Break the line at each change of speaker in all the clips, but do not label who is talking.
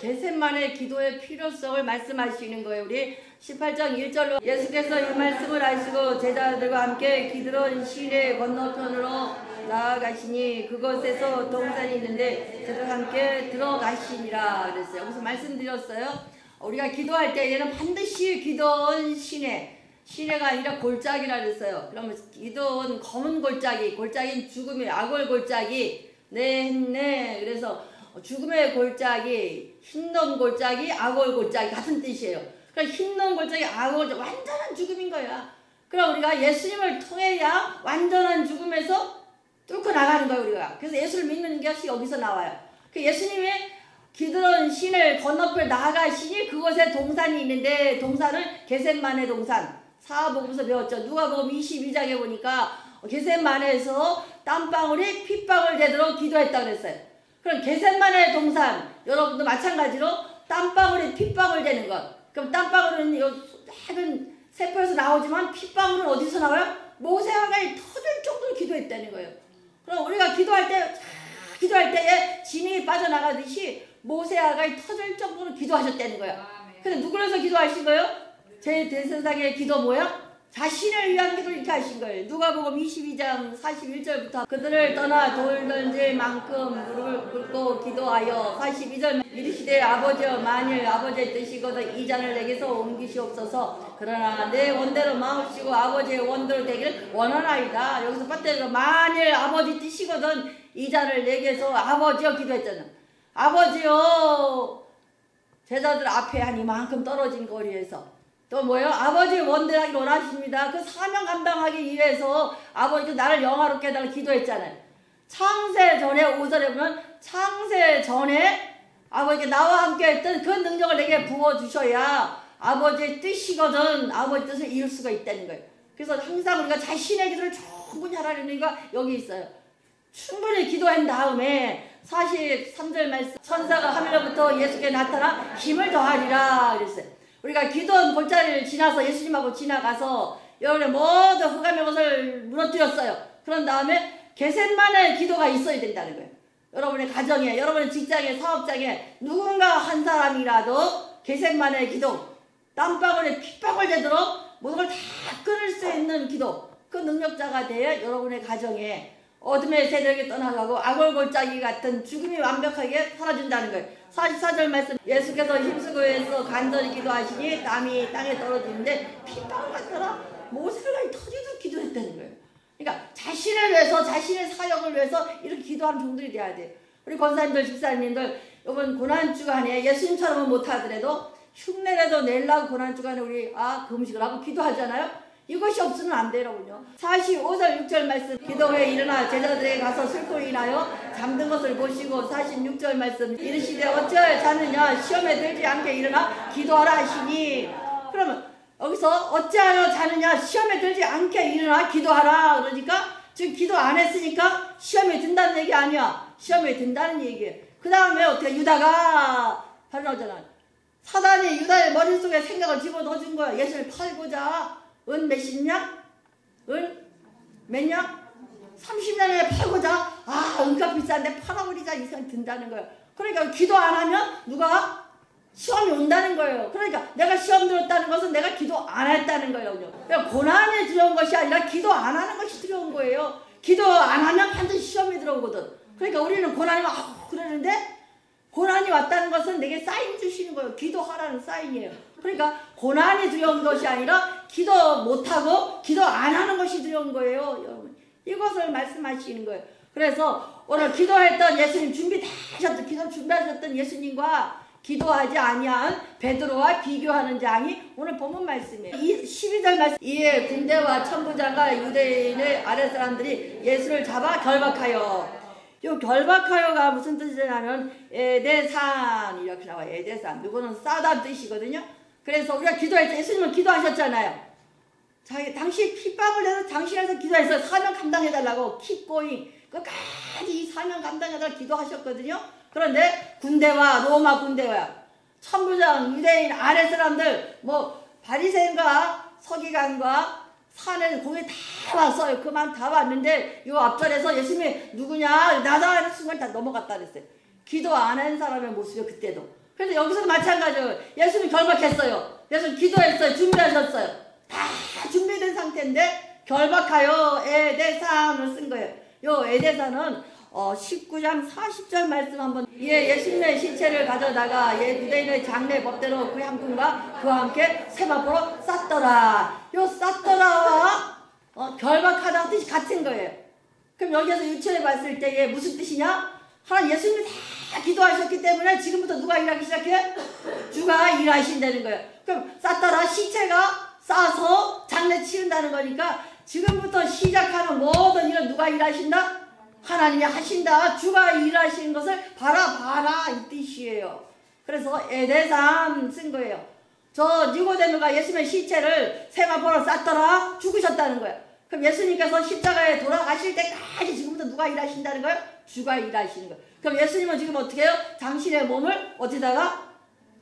겟셋마네 기도의 필요성을 말씀하시는 거예요. 우리 18장 1절로 예수께서 이 말씀을 하시고 제자들과 함께 기드론 시내 건너편으로 나아가시니 그곳에서 동산이 있는데 저들과 함께 들어가시니라 그랬어요. 여기서 말씀드렸어요. 우리가 기도할 때에는 반드시 기드론 시내가 아니라 골짜기라 그랬어요. 그러면 기드론 검은 골짜기는 죽음의 악월 골짜기 네 그래서 죽음의 골짜기, 흰놈 골짜기, 악월 골짜기 같은 뜻이에요. 그러니까 흰놈 골짜기, 악월 골짜기 완전한 죽음인 거야. 그럼 우리가 예수님을 통해야 완전한 죽음에서 뚫고 나가는 거예요, 우리가. 그래서 예수를 믿는 것이 여기서 나와요. 그 예수님이 기드론 시내 건너편 나아가시니 그곳에 동산이 있는데 동산은 겟셋마네 동산. 사복음서 배웠죠. 누가복음 22장에 보니까 겟셋마네에서 땀방울이 핏방울 되도록 기도했다고 그랬어요. 그럼 겟셋마네 동산 여러분도 마찬가지로 땀방울이 핏방울 되는 것. 그럼 땀방울은 요 작은 세포에서 나오지만 핏방울은 어디서 나와요? 모세아가이 터질 정도로 기도했다는 거예요. 그럼 우리가 기도할 때에 진이 빠져나가듯이 모세아가이 터질 정도로 기도하셨다는 거예요. 근데 누구를 위해서 기도하신 거예요? 제 대세상의 기도 뭐야? 자신을 위한 기도를 이렇게 하신 거예요. 누가복음 22장 41절부터 그들을 떠나 돌 던질 만큼 무릎을 꿇고 기도하여 42절 이르시되 아버지여 만일 아버지의 뜻이거든 이 잔을 내게서 옮기시옵소서. 그러나 내 원대로 마옵시고 아버지의 원대로 되기를 원하나이다. 여기서 빠뜨려 만일 아버지 뜻이거든 이 잔을 내게서 아버지여 기도했잖아. 아버지여 제자들 앞에 한 이만큼 떨어진 거리에서 또 뭐예요? 아버지 원대하기 원하십니다. 그 사명 감당하기 위해서 아버지도 나를 영화롭게 해달라고 기도했잖아요. 창세 전에 5절에 보면 창세 전에 아버지가 나와 함께 했던 그 능력을 내게 부어주셔야 아버지의 뜻이거든 아버지 뜻을 이룰 수가 있다는 거예요. 그래서 항상 우리가 자신의 기도를 충분히 하라는 의미가 여기 있어요. 충분히 기도한 다음에 43절 말씀 천사가 하늘로부터 예수께 나타나 힘을 더하리라 그랬어요. 우리가 기도원 골짜기를 지나서 예수님하고 지나가서 여러분의 모든 흑암의 것을 무너뜨렸어요. 그런 다음에 겟셋마네 기도가 있어야 된다는 거예요. 여러분의 가정에, 여러분의 직장에, 사업장에 누군가 한 사람이라도 겟셋마네 기도, 땀방울에 핏방울 되도록 모든 걸 다 끊을 수 있는 기도, 그 능력자가 되어 여러분의 가정에 어둠의 세력이 떠나가고 악월 골짜기 같은 죽음이 완벽하게 사라진다는 거예요. 44절 말씀 예수께서 힘쓰고에서 간절히 기도하시니 땀이 땅에 떨어지는데 핏방울 같더라 모세가 터지듯 기도했다는 거예요. 그러니까 자신을 위해서 자신의 사역을 위해서 이렇게 기도하는 종들이 돼야 돼요. 우리 권사님들 집사님들 이번 고난주간에 예수님처럼은 못하더라도 흉내라도 내려고 고난주간에 우리 금식을 하고 기도하잖아요. 이것이 없으면 안 돼요, 여러분요. 45절 6절 말씀 기도회에 일어나 제자들에게 가서 슬퍼 인하여 잠든 것을 보시고 46절 말씀 이르시되 어찌하여 자느냐 시험에 들지 않게 일어나 기도하라 하시니 그러면 여기서 어찌하여 자느냐 시험에 들지 않게 일어나 기도하라 그러니까 지금 기도 안 했으니까 시험에 든다는 얘기 아니야. 시험에 든다는 얘기예요. 그 다음에 어떻게 유다가 바로 나오잖아. 사단이 유다의 머릿속에 생각을 집어넣어준 거야. 예수를 팔고자 은 몇십 냥? 은 몇 냥? 30년에 팔고자 은값 비싼데 팔아버리자 이 생각이 든다는 거예요. 그러니까 기도 안 하면 누가? 시험이 온다는 거예요. 그러니까 내가 시험 들었다는 것은 내가 기도 안 했다는 거예요. 그러니까 고난에 들어온 것이 아니라 기도 안 하는 것이 들어온 거예요. 기도 안 하면 반드시 시험이 들어오거든. 그러니까 우리는 고난이 그러는데 고난이 왔다는 것은 내게 사인 주시는 거예요. 기도하라는 사인이에요. 그러니까 고난이 들어온 것이 아니라 기도 못하고 기도 안 하는 것이 들어온 거예요. 여러분 이것을 말씀하시는 거예요. 그래서 오늘 기도했던 예수님 기도 준비하셨던 예수님과 기도하지 아니한 베드로와 비교하는 장이 오늘 본문 말씀이에요. 12절 말씀 이에 군대와 천부장과 유대인의 아랫사람들이 예수를 잡아 결박하여 이 결박하여가 무슨 뜻이냐면 에데산 이렇게 나와요. 에데산 누구는 싸다는 뜻이거든요. 그래서 우리가 기도할 때 예수님은 기도하셨잖아요. 당신 핏방울 내서 당신에서 기도해서 사명 감당해달라고 keep going 끝까지 이 사명 감당해달라고 기도하셨거든요. 그런데 군대와 로마 군대와 천부장 유대인 아랫 사람들 바리새인과 서기관과 산에 거기 다 왔어요. 그만 다 왔는데 요 앞절에서 예수님이 누구냐 나다 하는 순간 다 넘어갔다 그랬어요. 기도 안 한 사람의 모습이요. 그때도 그래서 여기서도 마찬가지예요. 예수님 결박했어요. 예수님 기도했어요. 준비하셨어요. 다 준비된 상태인데 결박하여 에데산을 쓴 거예요. 요 에데산은 19장 40절 말씀 한번 예수님의 시체를 가져다가 유대인의 장례 법대로 그 향품과 그와 함께 세마포로 쌌더라. 요 쌌더라와 결박하다 뜻이 같은 거예요. 그럼 여기에서 유추해 봤을 때에 무슨 뜻이냐? 하나님 예수님이 다 기도하셨기 때문에 지금부터 누가 일하기 시작해? 주가 일하신다는 거예요. 그럼 쌌더라 시체가 싸서 장례 치른다는 거니까 지금부터 시작하는 모든 일은 누가 일하신다? 하나님이 하신다. 주가 일하시는 것을 바라봐라 이 뜻이에요. 그래서 에데삼 쓴 거예요. 저 니고데모가 예수님의 시체를 세마포로 쌌더라 죽으셨다는 거예요. 그럼 예수님께서 십자가에 돌아가실 때까지 지금부터 누가 일하신다는 거예요? 주가 일하시는 거예요. 그럼 예수님은 지금 어떻게 해요? 당신의 몸을 어디다가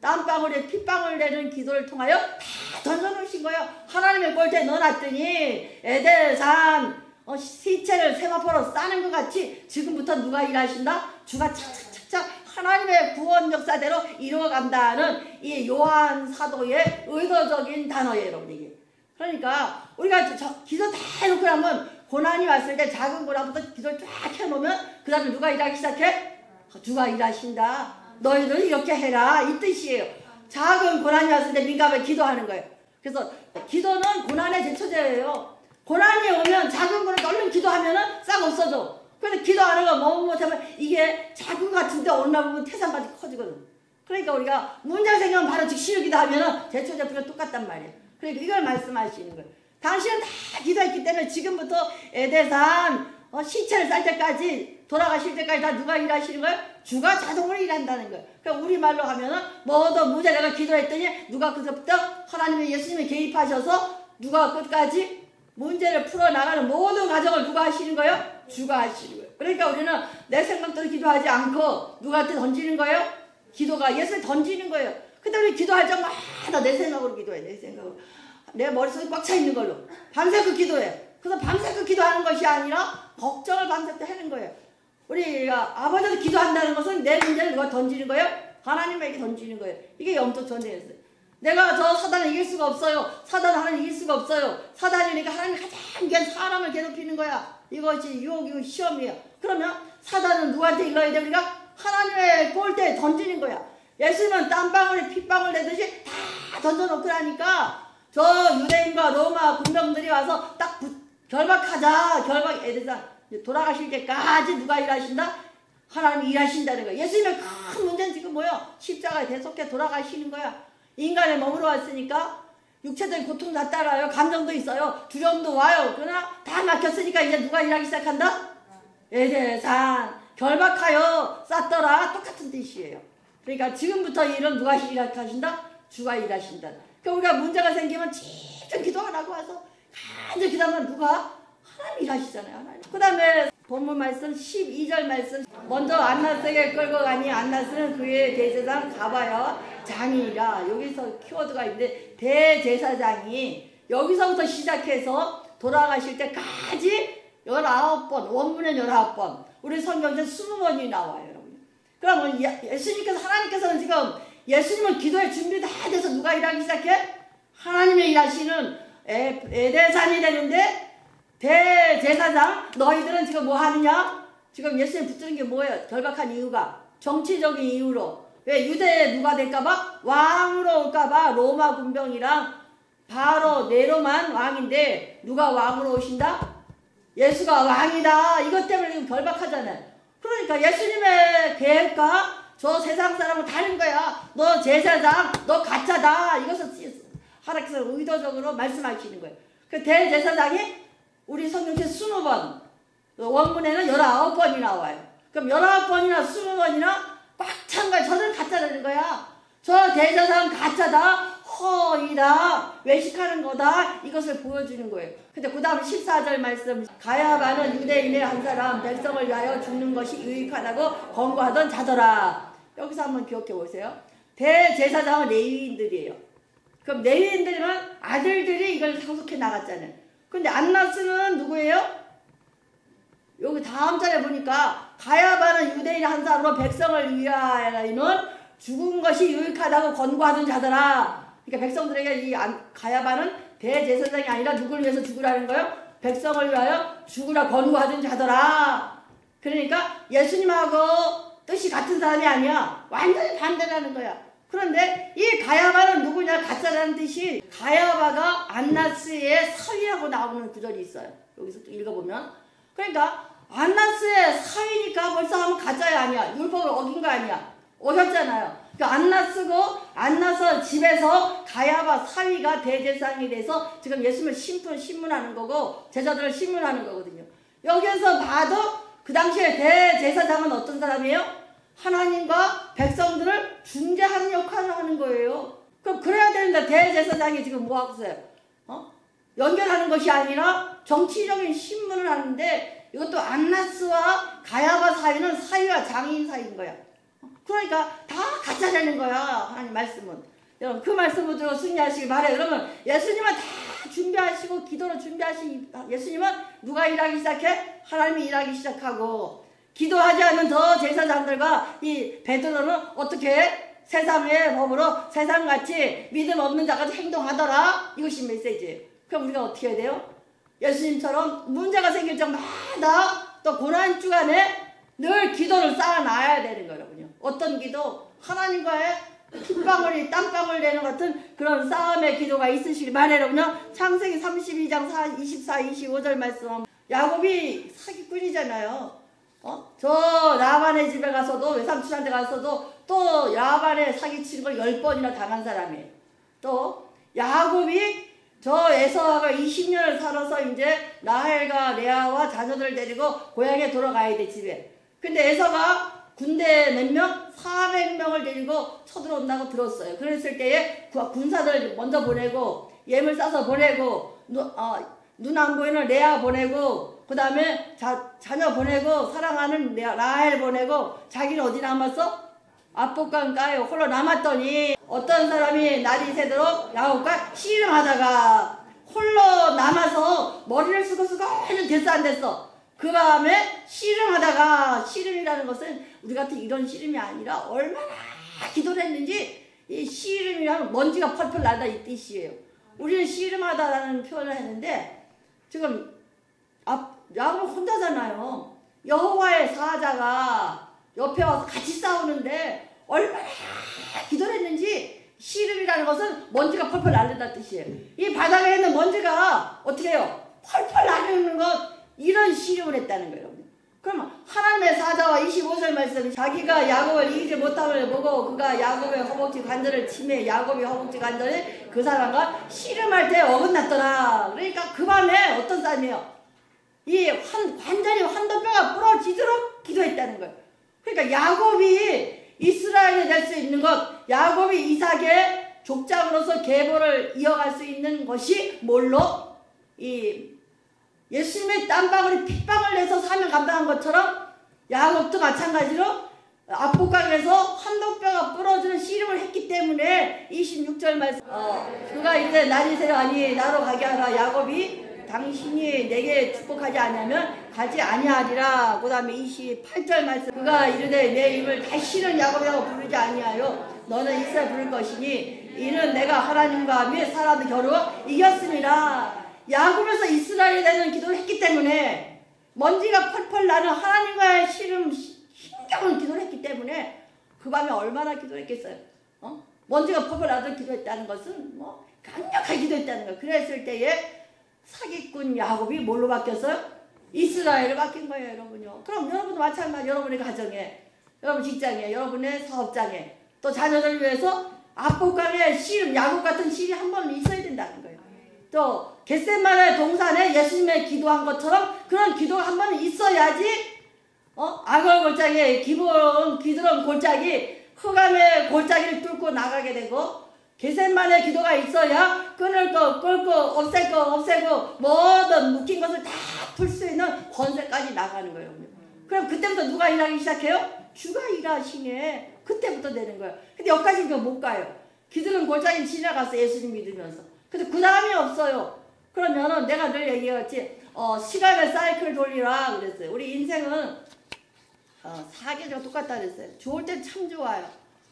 땀방울에 핏방울 내는 기도를 통하여 다 던져놓으신 거예요. 하나님의 골대에 넣어놨더니 에데산 시체를 세마포로 싸는 것 같이 지금부터 누가 일하신다? 주가 착착착착 하나님의 구원 역사대로 이루어간다는 이 요한 사도의 의도적인 단어예요, 여러분. 이게 그러니까 우리가 기도 다 해놓고 나면 고난이 왔을 때 작은 고난부터 기도를 쫙 해놓으면 그 다음에 누가 일하기 시작해? 주가 일하신다. 너희들은 이렇게 해라 이 뜻이에요. 작은 고난이 왔을 때 민감하게 기도하는 거예요. 그래서 기도는 고난의 제초제예요. 고난이 오면 작은 거는 얼른 기도하면은 싹 없어져. 그래서 기도하는 거 뭐 못하면 이게 작은 거 같은데 어느 날 보면 태산까지 커지거든. 그러니까 우리가 문제 생기면 바로 즉시로 기도하면은 제초제표가 똑같단 말이에요. 그러니까 이걸 말씀하시는 거예요. 당신은 다 기도했기 때문에 지금부터 에데산 시체를 쌀 때까지 돌아가실 때까지 다 누가 일하시는 거예요? 주가 자동으로 일한다는 거예요. 그러니까 우리말로 하면은 모든 문제 내가 기도했더니 누가 그때부터 하나님의 예수님이 개입하셔서 누가 끝까지 문제를 풀어나가는 모든 과정을 누가 하시는 거예요? 주가 하시는 거예요. 그러니까 우리는 내 생각대로 기도하지 않고 누구한테 던지는 거예요? 기도가 예수에 던지는 거예요. 근데 우리 기도할 때마다 내 생각으로 기도해. 내 생각으로. 내 머릿속에 꽉 차 있는 걸로. 밤새고 기도해. 그래서 밤새고 기도하는 것이 아니라 걱정을 밤새고 하는 거예요. 우리가 아버지도 기도한다는 것은 내 문제를 누가 던지는 거예요? 하나님에게 던지는 거예요. 이게 영적 전쟁이었어요. 내가 저 사단을 이길 수가 없어요. 사단을 하나님 이길 수가 없어요. 사단이니까 하나님이 가장 귀한 사람을 괴롭히는 거야. 이것이 유혹이고 시험이에요. 그러면 사단은 누구한테 일러야 돼? 우리가 하나님의 골대에 던지는 거야. 예수님은 땀방울에 핏방울 내듯이 다 던져놓고 나니까 저 유대인과 로마 군병들이 와서 딱 결박하자. 결박 에데산 돌아가실 때까지 누가 일하신다? 하나님이 일하신다는 거야. 예수님의 큰 문제는 지금 뭐예요? 십자가에 대속해 돌아가시는 거야. 인간에 머물러 왔으니까 육체적인 고통 다 따라요. 감정도 있어요. 두려움도 와요. 그러나 다 막혔으니까 이제 누가 일하기 시작한다? 에데산 결박하여 쌌더라. 똑같은 뜻이에요. 그러니까 지금부터 일은 누가 일하신다? 주가 일하신다. 그러니까 우리가 문제가 생기면 집중 기도 안 하고 와서 간절히 기도하면 누가? 하나님 일하시잖아요. 하나님. 그 다음에 본문 말씀 12절 말씀 먼저 안나스에게 끌고 가니 안나스는 그의 대제사장 가봐야 장이라. 여기서 키워드가 있는데 대제사장이 여기서부터 시작해서 돌아가실 때까지 19번 원문에 19번 우리 성경에 20번이 나와요. 여러분. 그러면 예수님께서 하나님께서는 지금 예수님은 기도의 준비 다 돼서 누가 일하기 시작해? 하나님의 일하시는 에데산이 되는데 대제사장 너희들은 지금 뭐 하느냐? 지금 예수님 붙드는 게 뭐예요? 결박한 이유가 정치적인 이유로. 왜? 유대에 누가 될까봐? 왕으로 올까봐 로마 군병이랑 바로 네로만 왕인데 누가 왕으로 오신다? 예수가 왕이다. 이것 때문에 지금 결박하잖아요. 그러니까 예수님의 계획과 저 세상 사람은 다른 거야. 너 제사장, 너 가짜다. 이것을 하나님께서 의도적으로 말씀하시는 거예요. 그 대제사장이 우리 성경책 20번, 원문에는 19번이 나와요. 그럼 19번이나 20번이나 꽉 찬 거야. 저는 가짜라는 거야. 저 대제사장 가짜다, 허이다, 외식하는 거다. 이것을 보여주는 거예요. 근데 그 다음 14절 말씀. 가야바는 유대인의 한 사람, 백성을 위하여 죽는 것이 유익하다고 권고하던 자더라. 여기서 한번 기억해 보세요. 대제사장은 레위인들이에요. 그럼 레위인들이면 아들들이 이걸 상속해 나갔잖아요. 근데 안나스는 누구예요? 여기 다음 절에 보니까 가야바는 유대인 한 사람으로 백성을 위하여는 죽은 것이 유익하다고 권고하던 자들아. 그러니까 백성들에게 이 가야바는 대제사장이 아니라 누구를 위해서 죽으라는 거예요? 백성을 위하여 죽으라 권고하던 자들아. 그러니까 예수님하고 뜻이 같은 사람이 아니야. 완전히 반대라는 거야. 그런데 이 가야바는 누구냐? 가짜라는 뜻이 가야바가 안나스의 사위라고 나오는 구절이 있어요. 여기서 또 읽어보면. 그러니까 안나스의 사위니까 벌써 하면 가짜야 아니야. 율법을 어긴 거 아니야. 어겼잖아요. 그러니까 안나서 집에서 가야바 사위가 대제사장이 돼서 지금 예수님을 신문하는 거고 제자들을 신문하는 거거든요. 여기서 봐도 그 당시에 대제사장은 어떤 사람이에요? 하나님과 백성들을 중재하는 역할을 하는 거예요. 그럼 그래야 되는데 대제사장이 지금 뭐 하고 있어요? 연결하는 것이 아니라 정치적인 신문을 하는데 이것도 안나스와 가야바 사이는 사위와 장인 사이인 거야. 그러니까 다 가짜라는 거야. 하나님 말씀은. 여러분 그 말씀을 들어 승리하시기 바래요. 그러면 예수님은 다 준비하시고 기도로 예수님은 누가 일하기 시작해? 하나님이 일하기 시작하고 기도하지 않는 저 제사장들과 이 베드로는 어떻게 해? 세상의 법으로 세상같이 믿음 없는 자같이 행동하더라. 이것이 메시지예요. 그럼 우리가 어떻게 해야 돼요? 예수님처럼 문제가 생길 때마다 또 고난 주간에 늘 기도를 쌓아놔야 되는 거거든요. 어떤 기도? 하나님과의 핏방울이 땀방울 내는 같은 그런 싸움의 기도가 있으시길 바라는군요. 창세기 32장 24, 25절 말씀. 야곱이 사기꾼이잖아요. 저 라반의 집에 가서도 외삼촌한테 가서도 또 라반의 사기치는 걸 10번이나 당한 사람이에요. 또 야곱이 저 에서가 20년을 살아서 이제 라헬과 레아와 자녀들을 데리고 고향에 돌아가야 돼 집에. 근데 에서가 군대 몇 명? 400명을 데리고 쳐들어온다고 들었어요. 그랬을 때에 군사들을 먼저 보내고 예물 싸서 보내고 눈 안 보이는 레아 보내고 그 다음에 자녀 보내고 사랑하는 라헬 보내고 자기는 어디 남았어? 압복강가에 홀로 남았더니 어떤 사람이 날이 새도록 야곱과 씨름하다가 홀로 남아서 머리를 쓰고 해도 됐어 안 됐어? 그 다음에 씨름하다가 씨름이라는 것은 우리 같은 이런 씨름이 아니라 얼마나 기도를 했는지 이 씨름이라는 먼지가 펄펄 나다 이 뜻이에요. 우리는 씨름하다라는 표현을 했는데 지금 야곱은 혼자잖아요. 여호와의 사자가 옆에 와서 같이 싸우는데 얼마나 기도를 했는지 씨름이라는 것은 먼지가 펄펄 날린다는 뜻이에요. 이 바닥에 있는 먼지가 어떻게 해요? 펄펄 날리는 것 이런 씨름을 했다는 거예요. 그러면 하나님의 사자와 25절 말씀이 자기가 야곱을 이기지 못함을 보고 그가 야곱의 허벅지 관절을 치매 야곱의 허벅지 관절을 그 사람과 씨름할 때 어긋났더라. 그러니까 그 밤에 어떤 사람이에요? 완전히 환도뼈가 부러지도록 기도했다는 거예요. 그러니까 야곱이 이스라엘이 될 수 있는 것, 야곱이 이삭의 족장으로서 계보를 이어갈 수 있는 것이 뭘로? 예수님의 땀방울이 핏방울 내서 사명 감당한 것처럼 야곱도 마찬가지로 압복강에서 환도뼈가 부러지는 씨름을 했기 때문에 26절 말씀 그가 이제 날이 새어가니 나로 가게 하라. 야곱이 당신이 내게 축복하지 아니하면 가지 아니하리라. 그 다음에 28절 말씀 그가 이르되 내 입을 다시는 야곱이라고 부르지 아니하여 너는 이스라엘 부를 것이니 이는 내가 하나님과 및 사람의 겨루어 이겼습니다. 야곱에서 이스라엘이 되는 기도를 했기 때문에 먼지가 펄펄 나는 하나님과의 힘겨운 기도를 했기 때문에 그 밤에 얼마나 기도했겠어요. 먼지가 펄펄 나도록 기도했다는 것은 강력하게 기도했다는 거예요. 그랬을 때에 사기꾼 야곱이 뭘로 바뀌었어요? 이스라엘을 바뀐 거예요, 여러분요. 그럼 여러분도 마찬가지. 여러분의 가정에, 여러분 직장에, 여러분의 사업장에, 또 자녀들 위해서 압복강의 씨름, 야곱 같은 씨름이 한 번 있어야 된다는 거예요. 또 겟세마네 동산에 예수님의 기도한 것처럼 그런 기도가 한 번 있어야지 악을 골짜기에 기드론 골짜기 흑암의 골짜기를 뚫고 나가게 되고 겟세마네 기도가 있어야 끈을 끌고 없애고 모든 묶인 것을 다 풀 수 있는 권세까지 나가는 거예요. 그럼 그때부터 누가 일하기 시작해요? 주가 일하시네. 그때부터 되는 거예요. 근데 여기까지 못 가요. 기드론 골짜기 지나갔어. 예수님 믿으면서. 근데 그 다음이 없어요. 그러면은 내가 늘 얘기했지 시간의 사이클 돌리라 그랬어요. 우리 인생은 사계절 똑같다 그랬어요. 좋을 때 참 좋아요.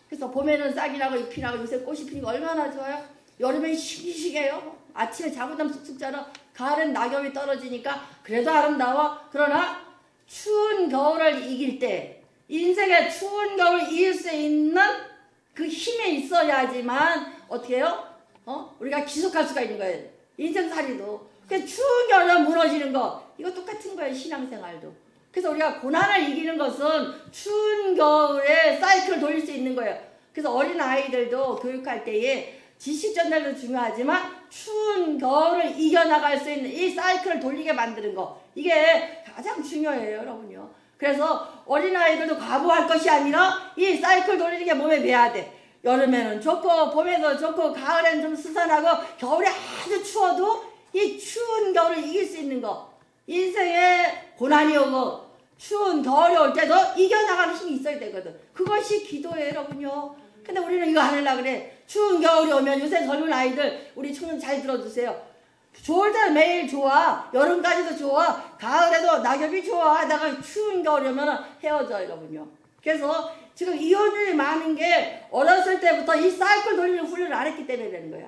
그래서 봄에는 싹이 나고 잎이 나고 요새 꽃이 피니까 얼마나 좋아요. 여름엔 싱싱해요. 아침에 자부담 쑥쑥 자라. 가을엔 낙엽이 떨어지니까 그래도 아름다워. 그러나 추운 겨울을 이길 때, 인생의 추운 겨울을 이길 수 있는 그 힘이 있어야지만 어떻게 해요? 우리가 지속할 수가 있는 거예요. 인생살이도. 그 추운 겨울에 무너지는 거, 이거 똑같은 거예요. 신앙생활도. 그래서 우리가 고난을 이기는 것은 추운 겨울에 사이클을 돌릴 수 있는 거예요. 그래서 어린 아이들도 교육할 때에 지식 전달도 중요하지만 추운 겨울을 이겨나갈 수 있는 이 사이클을 돌리게 만드는 거, 이게 가장 중요해요, 여러분요. 그래서 어린아이들도 과부할 것이 아니라 이 사이클 돌리는 게 몸에 배야 돼. 여름에는 좋고 봄에도 좋고 가을에는 좀 스산하고 겨울에 아주 추워도 이 추운 겨울을 이길 수 있는 거, 인생에 고난이 오고 추운 겨울이 올 때도 이겨나가는 힘이 있어야 되거든. 그것이 기도예요, 여러분요. 근데 우리는 이거 안 하려고 그래. 추운 겨울이 오면, 요새 젊은 아이들 우리 청년 잘 들어주세요. 좋을 때는 매일 좋아. 여름까지도 좋아. 가을에도 낙엽이 좋아. 하다가 추운 겨울이 오면 헤어져, 여러분요. 그래서 지금 이혼율이 많은 게 어렸을 때부터 이 사이클 돌리는 훈련을 안 했기 때문에 되는 거야.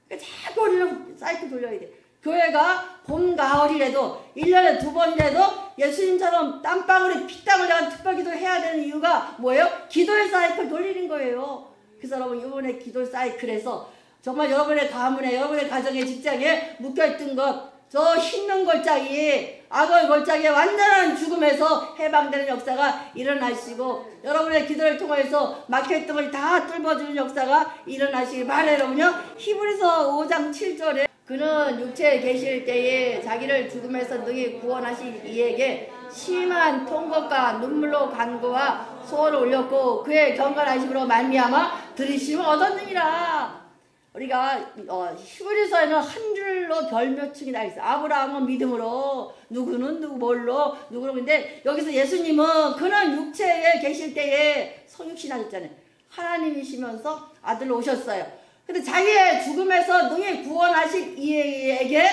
그러니까 자꾸 우리는 사이클 돌려야 돼. 교회가 봄, 가을이라도 1년에 2번이라도 예수님처럼 땀방울에 피땀을 내가 특별기도 해야 되는 이유가 뭐예요? 기도의 사이클 돌리는 거예요. 그래서 여러분, 이번에 기도 사이클에서 정말 여러분의 가문에, 여러분의 가정에, 직장에 묶여있던 것, 저 힘든 골짜기, 악의 골짜기에 완전한 죽음에서 해방되는 역사가 일어나시고, 여러분의 기도를 통해서 막혀있던 걸 다 뚫어주는 역사가 일어나시길 바라요, 여러분요. 히브리서 5장 7절에 그는 육체에 계실 때에 자기를 죽음에서 능히 구원하신 이에게 심한 통곡과 눈물로 간구와 소원을 올렸고 그의 경건하심으로 말미암아 들으심을 얻었느니라. 우리가 히브리서에는 한 줄로 별명칭이 다 있어요. 아브라함은 믿음으로, 누구는 누구 뭘로, 누구는. 근데 여기서 예수님은 그는 육체에 계실 때에 성육신 하셨잖아요. 하나님이시면서 아들로 오셨어요. 근데 자기의 죽음에서 능히 구원하실 이에게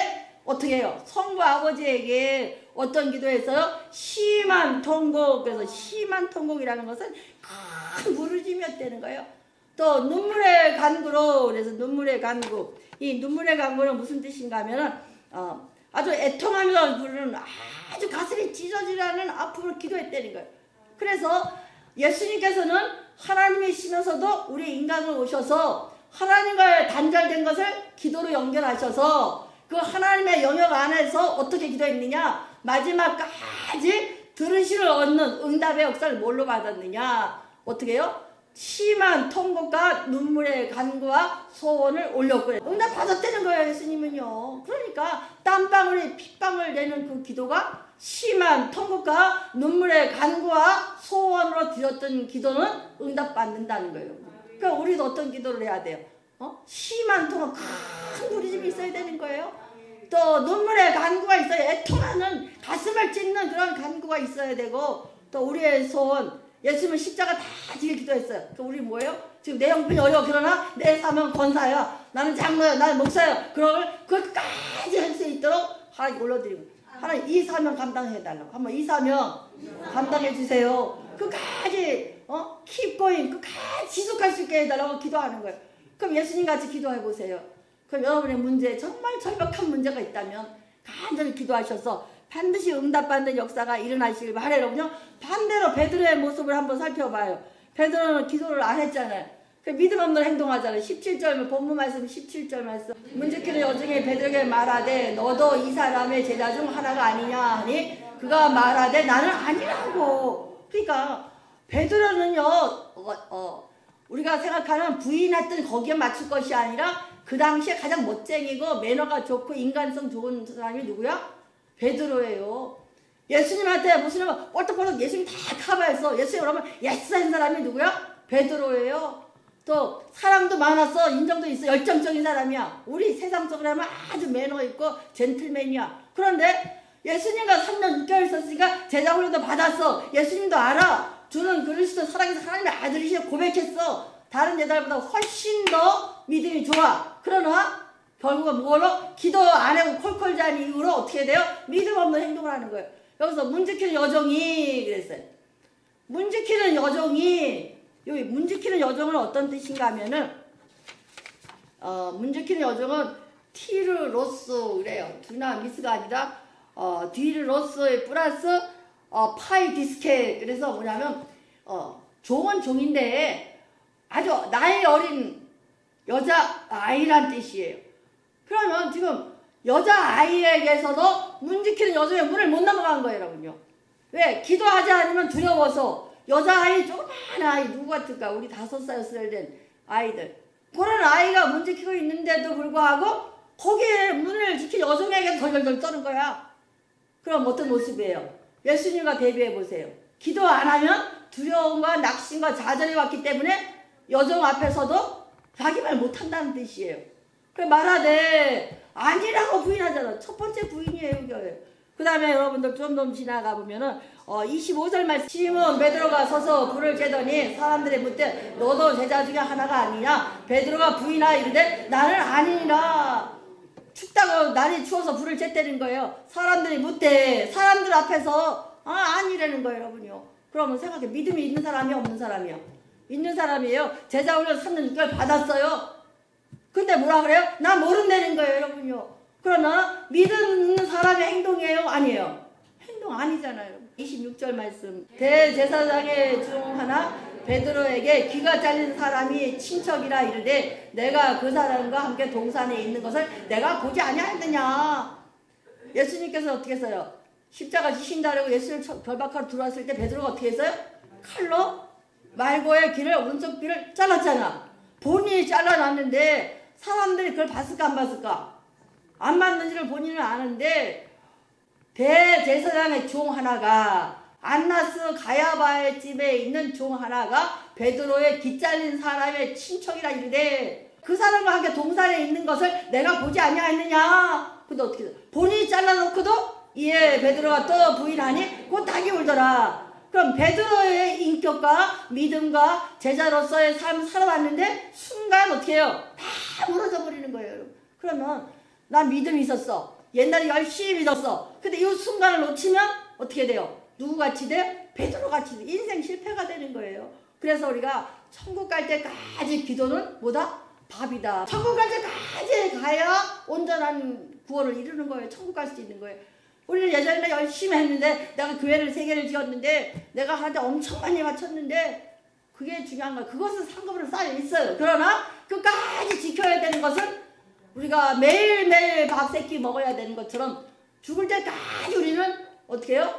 어떻게 해요? 성부 아버지에게 어떤 기도에서요? 심한 통곡. 그래서 심한 통곡이라는 것은 큰 부르짖었다는 거예요. 또 눈물의 간구로, 그래서 눈물의 간구. 이 눈물의 간구는 무슨 뜻인가 하면은 아주 애통하면서 부르는, 아주 가슴이 찢어지라는 아픔을 기도했다는 거예요. 그래서 예수님께서는 하나님이시면서도 우리 인간으로 오셔서 하나님과의 단절된 것을 기도로 연결하셔서 그 하나님의 영역 안에서 어떻게 기도했느냐? 마지막까지 들으심을 얻는 응답의 역사를 뭘로 받았느냐? 어떻게 해요? 심한 통곡과 눈물의 간구와 소원을 올렸고요. 응답 받았다는 거예요, 예수님은요. 그러니까 땀방울에 핏방울 내는 그 기도가 심한 통곡과 눈물의 간구와 소원으로 드렸던 기도는 응답 받는다는 거예요. 그러니까 우리도 어떤 기도를 해야 돼요? 심한 통곡, 큰 부르짐이 있어야 되는 거예요. 또 눈물의 간구가 있어야, 애통하는 가슴을 찢는 그런 간구가 있어야 되고, 또 우리의 소원, 예수님은 십자가 다 지길 기도했어요. 그러니까 우리 뭐예요? 지금 내 형편이 어려워. 그러나 내 사명 권사야. 나는 장로야. 나는 목사야. 그걸 그것까지 할 수 있도록 하나님 올려드리고, 하나님 이 사명 감당해달라고. 한번 이 사명 감당해 주세요. 끝까지 keep going, 끝까지 지속할 수 있게 해달라고 기도하는 거예요. 그럼 예수님 같이 기도해 보세요. 그럼 여러분의 문제, 정말 절박한 문제가 있다면 간절히 기도하셔서 반드시 응답받는 역사가 일어나시길 바라요, 여러분요. 반대로 베드로의 모습을 한번 살펴봐요. 베드로는 기도를 안 했잖아요. 그 믿음 없는 행동하잖아요. 17절, 본문 말씀 17절 말씀. 문지키는 여중에 베드로에게 말하되 너도 이 사람의 제자 중 하나가 아니냐 하니 그가 말하되 나는 아니라고. 그러니까 베드로는요, 우리가 생각하는 부인했던 거기에 맞출 것이 아니라 그 당시에 가장 멋쟁이고 매너가 좋고 인간성 좋은 사람이 누구야? 베드로예요. 예수님한테 무슨 뻘떡뻘떡 예수님 다 커버해서 예수님 그러면 예스 한 사람이 누구야? 베드로예요. 또 사랑도 많았어. 인정도 있어. 열정적인 사람이야. 우리 세상적으로 하면 아주 매너 있고 젠틀맨이야. 그런데 예수님과 3년 6개월 있었으니까 제자 훈련도 받았어. 예수님도 알아. 주는 그리스도 사랑해서 하나님의 아들이시여 고백했어. 다른 제자들보다 훨씬 더 믿음이 좋아. 그러나 결국은 뭐로? 기도 안 하고 콜콜 잔 이후로 어떻게 돼요? 믿음 없는 행동을 하는 거예요. 여기서 문지키는 여종이 그랬어요. 문지키는 여종이 여기 문 지키는 여종은 어떤 뜻인가 하면은 문 지키는 여종은 티르로스 그래요. 두나 미스가 아니라 디르로스의 플러스 파이 디스케. 그래서 뭐냐면 종은 종인데 아주 나이 어린 여자 아이란 뜻이에요. 그러면 지금 여자 아이에게서도 문 지키는 여종의 문을 못 넘어간 거예요, 여러분요. 왜? 기도하지 않으면 두려워서 여자 아이 조그만 아이 누구 같을까? 우리 5살 된 아이들. 그런 아이가 문 지키고 있는데도 불구하고 거기에 문을 지킨 여종에게 덜덜덜 떠는 거야. 그럼 어떤 모습이에요? 예수님과 대비해 보세요. 기도 안 하면 두려움과 낙심과 좌절이 왔기 때문에 여종 앞에서도 자기 말 못한다는 뜻이에요. 그래 말하되 아니라고 부인하잖아. 첫 번째 부인이에요. 이게. 그 다음에 여러분들 좀 지나가 보면은 25절 말씀. 시몬 베드로가 서서 불을 쬐더니 사람들이 묻되 너도 제자 중에 하나가 아니냐? 베드로가 부인하여 이르되 나는 아니니라. 춥다고 날이 추워서 불을 쬐대는 거예요. 사람들이 묻대. 사람들 앞에서 아니라는 거예요, 여러분요. 그러면 생각해. 믿음이 있는 사람이요, 없는 사람이요? 있는 사람이에요. 제자 훈련 3년 6개월 받았어요. 근데 뭐라 그래요? 나 모른다는 거예요, 여러분요. 그러나 믿음 있는 사람의 행동이에요? 아니에요? 행동 아니잖아요. 26절 말씀. 대제사장의 중 하나 베드로에게 귀가 잘린 사람이 친척이라 이르되 내가 그 사람과 함께 동산에 있는 것을 내가 보지 아니하였느냐. 예수님께서 어떻게 했어요? 십자가 지신다라고 예수님 결박하러 들어왔을 때 베드로가 어떻게 했어요? 칼로 말고의 귀를 오른쪽 귀를 잘랐잖아. 본인이 잘라놨는데 사람들이 그걸 봤을까 안 봤을까? 안 봤는지를 본인은 아는데 대제사장의 종 하나가 안나스 가야바의 집에 있는 종 하나가 베드로의 귀 잘린 사람의 친척이라 이르되 그 사람과 함께 동산에 있는 것을 내가 보지 아니하였느냐. 근데 어떻게 본인이 잘라놓고도 이에 베드로가 또 부인하니 곧 닭이 울더라. 그럼 베드로의 인격과 믿음과 제자로서의 삶을 살아왔는데 순간 어떻게 해요? 다 무너져 버리는 거예요, 여러분. 그러면 난 믿음이 있었어. 옛날에 열심히 믿었어. 근데 이 순간을 놓치면 어떻게 돼요? 누구같이 돼? 베드로같이 돼. 인생 실패가 되는 거예요. 그래서 우리가 천국 갈 때까지 기도는 뭐다? 밥이다. 천국 갈 때까지 가야 온전한 구원을 이루는 거예요. 천국 갈 수 있는 거예요. 우리는 예전에 열심히 했는데 내가 교회를 3개를 지었는데 내가 하는데 엄청 많이 바쳤는데 그게 중요한 거야. 그것은 상급으로 쌓여 있어요. 그러나 끝까지 지켜야 되는 것은 우리가 매일매일 밥 3끼 먹어야 되는 것처럼 죽을 때까지 우리는 어떻게 해요?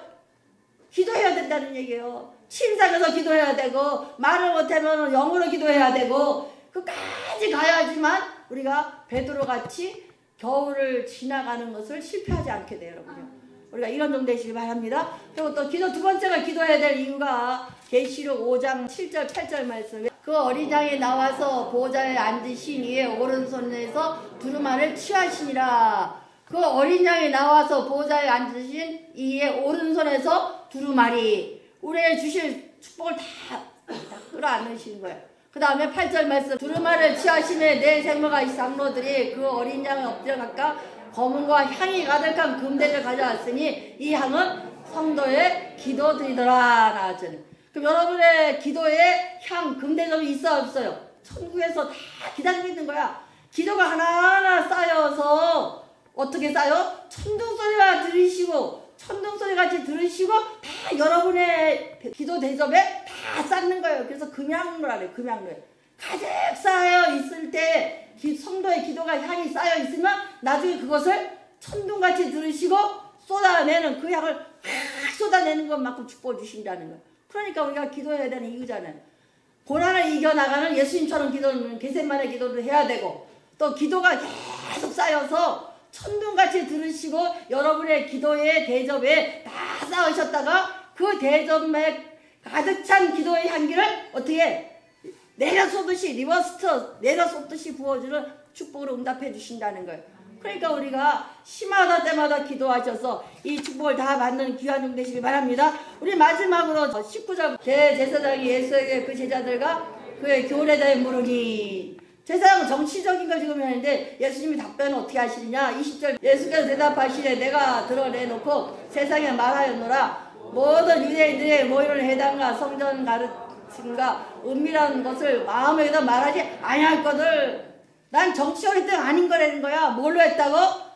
기도해야 된다는 얘기예요. 침상에서 기도해야 되고 말을 못하면 영으로 기도해야 되고 끝까지 가야지만 우리가 베드로같이 겨울을 지나가는 것을 실패하지 않게 돼요, 여러분요. 우리가 이런 정도 되시길 바랍니다. 그리고 또 기도 두 번째가 기도해야 될 이유가 계시록 5장 7절 8절 말씀. 그 어린 양이 나와서 보좌에 앉으신 이의 오른손에서 두루마리를 취하시니라. 그 어린 양이 나와서 보좌에 앉으신 이의 오른손에서 두루마리 우리의 주실 축복을 다 끌어안으시는 거예요. 그 다음에 8절 말씀. 두루마리를 취하심에 내 생모가 이 장로들이 그 어린 양을 엎드려 각각 검은과 향이 가득한 금대를 가져왔으니 이 향은 성도의 기도드리더라. 나왔잖아요. 그럼 여러분의 기도에 향 금대접이 있어 없어요? 천국에서 다 기다리고 있는 거야. 기도가 하나하나 쌓여서 어떻게 쌓여? 천둥소리가 들으시고 천둥소리 같이 들으시고 다 여러분의 기도 대접에 다 쌓는 거예요. 그래서 금향로라 그래요. 금향로. 가득 쌓여 있을 때 성도의 기도가 향이 쌓여 있으면 나중에 그것을 천둥같이 들으시고 쏟아내는 그 향을 확 쏟아내는 것만큼 축복을 주신다는 거예요. 그러니까 우리가 기도해야 되는 이유잖아요. 고난을 이겨나가는 예수님처럼 기도는 게셋마네 기도를 해야 되고 또 기도가 계속 쌓여서 천둥같이 들으시고 여러분의 기도의 대접에 다 쌓으셨다가 그 대접에 가득 찬 기도의 향기를 어떻게 내려쏟듯이 리버스터 내려쏟듯이 부어주는 축복으로 응답해 주신다는 거예요. 그러니까 우리가 시마다 때마다 기도하셔서 이 축복을 다 받는 귀한 종 되시길 바랍니다. 우리 마지막으로 19절 대제사장이 예수에게 그 제자들과 그의 교훈에 대해 물으니 제사장은 정치적인 걸 지금 하는데 예수님이 답변을 어떻게 하시느냐. 20절 예수께서 대답하시되 내가 드러내놓고 세상에 말하였노라. 모든 유대인들의 모임을 회당과 성전 지금과 은밀한 것을 마음에다 말하지 아니할거늘. 난 정치적으로 했던 아닌 거라는 거야. 뭘로 했다고?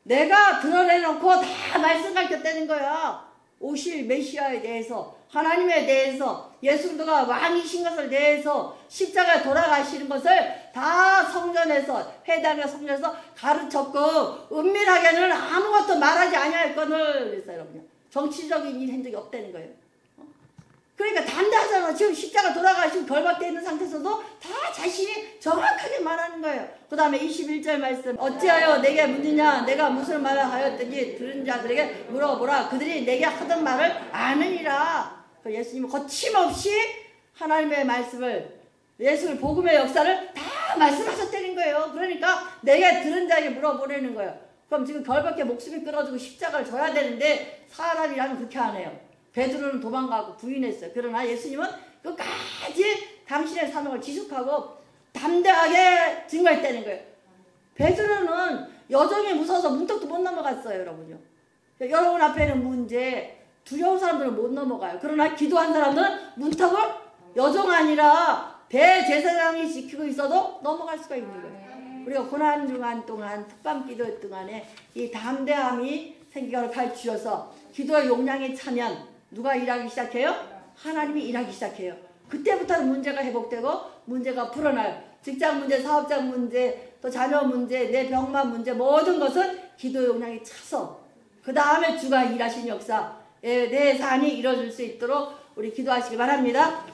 내가 드러내놓고 다 말씀 가르쳤다는 거야. 오실 메시아에 대해서, 하나님에 대해서, 예수가 왕이신 것을 대해서, 십자가에 돌아가시는 것을 다 성전에서, 회당의 성전에서 가르쳤고, 은밀하게는 아무것도 말하지 아니할거늘. 그래서 여러분, 정치적인 일 한 적이 없다는 거예요. 그러니까 담대하잖아. 지금 십자가 돌아가시고 결박되어 있는 상태에서도 다 자신이 정확하게 말하는 거예요. 그 다음에 21절 말씀. 어찌하여 내게 묻느냐? 내가 무슨 말을 하였든지 들은 자들에게 물어보라. 그들이 내게 하던 말을 아느니라. 예수님은 거침없이 하나님의 말씀을, 예수의 복음의 역사를 다 말씀하셨다는 거예요. 그러니까 내게 들은 자에게 물어보라는 거예요. 그럼 지금 결박해 목숨이 끊어지고 십자가를 져야 되는데 사람이라면 그렇게 안 해요. 베드로는 도망가고 부인했어요. 그러나 예수님은 끝까지 당신의 사명을 지속하고 담대하게 증거했다는 거예요. 베드로는 여정이 무서워서 문턱도 못 넘어갔어요, 여러분요. 여러분 앞에는 문제, 두려운 사람들은 못 넘어가요. 그러나 기도한 사람들은 문턱을 여정 아니라 대제사장이 지키고 있어도 넘어갈 수가 있는 거예요. 우리가 고난 중간 동안, 특밤 기도 동안에 이 담대함이 생기가를 가르치셔서 기도의 용량이 차면 누가 일하기 시작해요? 하나님이 일하기 시작해요. 그때부터는 문제가 회복되고 문제가 풀어나요. 직장 문제, 사업장 문제, 또 자녀 문제, 내 병만 문제, 모든 것은 기도 용량이 차서 그 다음에 주가 일하신 역사에 대해 산이 이루어질 수 있도록 우리 기도하시기 바랍니다.